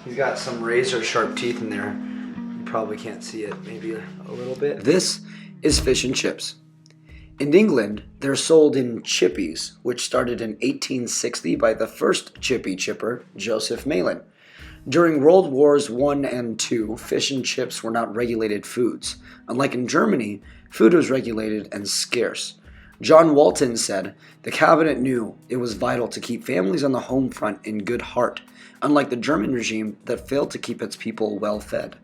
He's got some razor sharp teeth in there. You probably can't see it, maybe a little bit. This is fish and chips. In England, they're sold in chippies, which started in 1860 by the first chippy chipper, Joseph Malin. During World Wars I and II, fish and chips were not regulated foods. Unlike in Germany, food was regulated and scarce. John Walton said, "The cabinet knew it was vital to keep families on the home front in good heart, unlike the German regime that failed to keep its people well fed."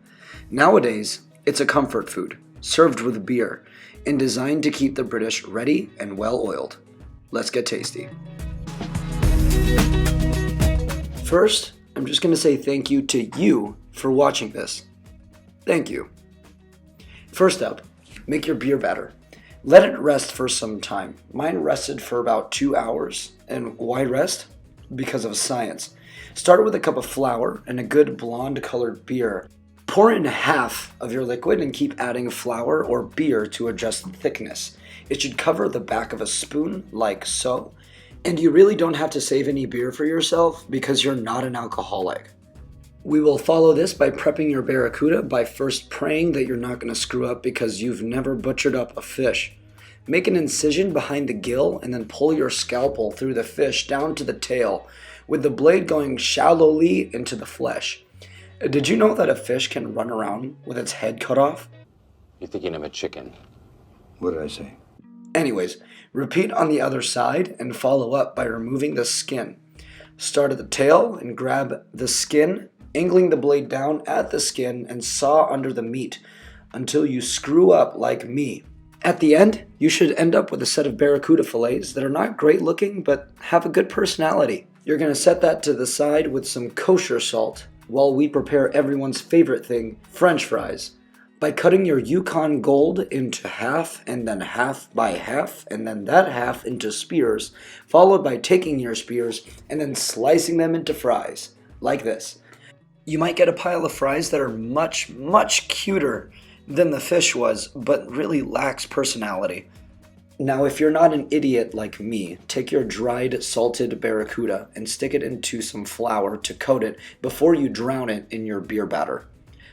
Nowadays, it's a comfort food, served with beer, and designed to keep the British ready and well-oiled. Let's get tasty. First, I'm just going to say thank you to you for watching this. Thank you. First up, make your beer batter. Let it rest for some time. Mine rested for about 2 hours. And why rest? Because of science. Start with a cup of flour and a good blonde colored beer. Pour in half of your liquid and keep adding flour or beer to adjust the thickness. It should cover the back of a spoon, like so. And you really don't have to save any beer for yourself because you're not an alcoholic. We will follow this by prepping your Barracuda by first praying that you're not going to screw up because you've never butchered up a fish. Make an incision behind the gill and then pull your scalpel through the fish down to the tail, with the blade going shallowly into the flesh. Did you know that a fish can run around with its head cut off? You're thinking of a chicken. What did I say? Anyways, repeat on the other side and follow up by removing the skin. Start at the tail and grab the skin, angling the blade down at the skin and saw under the meat until you screw up like me. At the end, you should end up with a set of Barracuda fillets that are not great looking but have a good personality. You're going to set that to the side with some kosher salt while we prepare everyone's favorite thing, French fries. By cutting your Yukon Gold into half and then half by half and then that half into spears, followed by taking your spears and then slicing them into fries, like this. You might get a pile of fries that are much, much cuter than the fish was, but really lacks personality. Now, if you're not an idiot like me, take your dried, salted Barracuda and stick it into some flour to coat it before you drown it in your beer batter.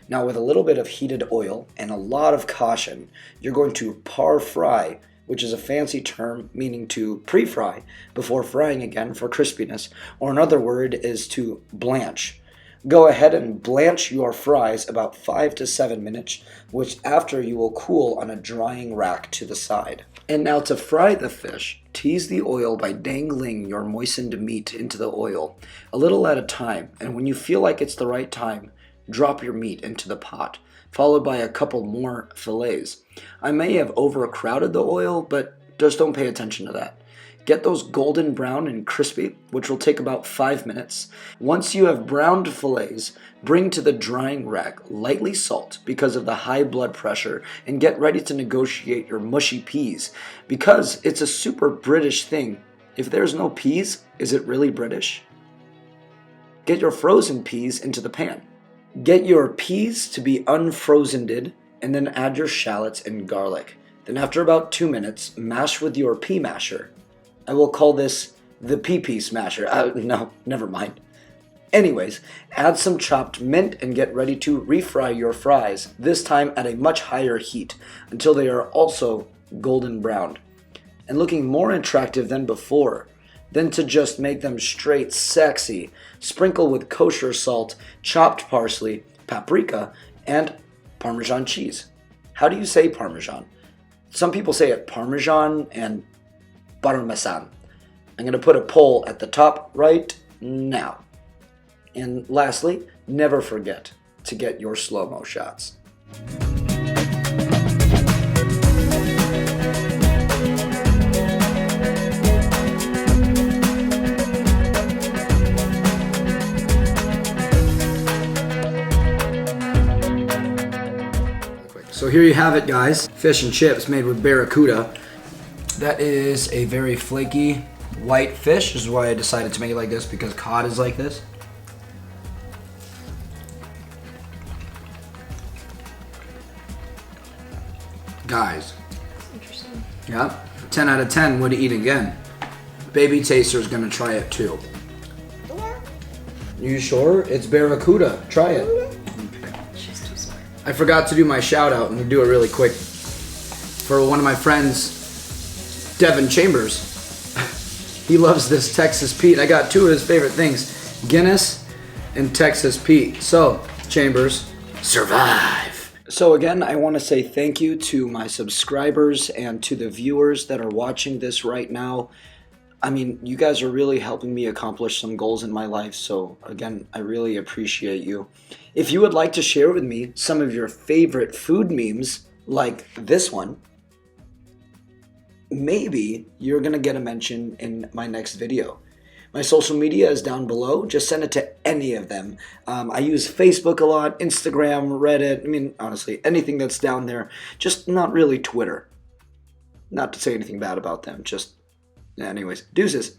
Now, with a little bit of heated oil and a lot of caution, you're going to par fry, which is a fancy term meaning to pre-fry before frying again for crispiness, or another word is to blanch. Go ahead and blanch your fries about 5 to 7 minutes, which after you will cool on a drying rack to the side. And now to fry the fish, tease the oil by dangling your moistened meat into the oil, a little at a time, and when you feel like it's the right time, drop your meat into the pot, followed by a couple more fillets. I may have overcrowded the oil, but just don't pay attention to that. Get those golden brown and crispy, which will take about 5 minutes. Once you have browned fillets, bring to the drying rack, lightly salt because of the high blood pressure, and get ready to negotiate your mushy peas, because it's a super British thing. If there's no peas, is it really British? Get your frozen peas into the pan. Get your peas to be unfrozened, and then add your shallots and garlic. Then after about 2 minutes, mash with your pea masher. I will call this the pea smasher. No, never mind. Anyways, add some chopped mint and get ready to refry your fries, this time at a much higher heat, until they are also golden browned and looking more attractive than before. Then to just make them straight sexy, sprinkle with kosher salt, chopped parsley, paprika, and Parmesan cheese. How do you say Parmesan? Some people say it Parmesan and Parmesan. I'm going to put a poll at the top right now. And lastly, never forget to get your slow-mo shots. So here you have it, guys. Fish and chips made with Barracuda. That is a very flaky white fish. This is why I decided to make it like this, because cod is like this. Guys. Interesting. Yeah. 10 out of 10 would eat again. Baby Taster's gonna try it too. You sure? It's Barracuda. Try it. She's too smart. I forgot to do my shout out and do it really quick. For one of my friends, Devin Chambers. He loves this Texas Pete. I got two of his favorite things, Guinness and Texas Pete. So, Chambers, survive. So again, I want to say thank you to my subscribers and to the viewers that are watching this right now. I mean, you guys are really helping me accomplish some goals in my life. So again, I really appreciate you. If you would like to share with me some of your favorite food memes, like this one, maybe you're going to get a mention in my next video. My social media is down below. Just send it to any of them. I use Facebook a lot, Instagram, Reddit. I mean, honestly, anything that's down there. Just not really Twitter. Not to say anything bad about them. Just, anyways, deuces.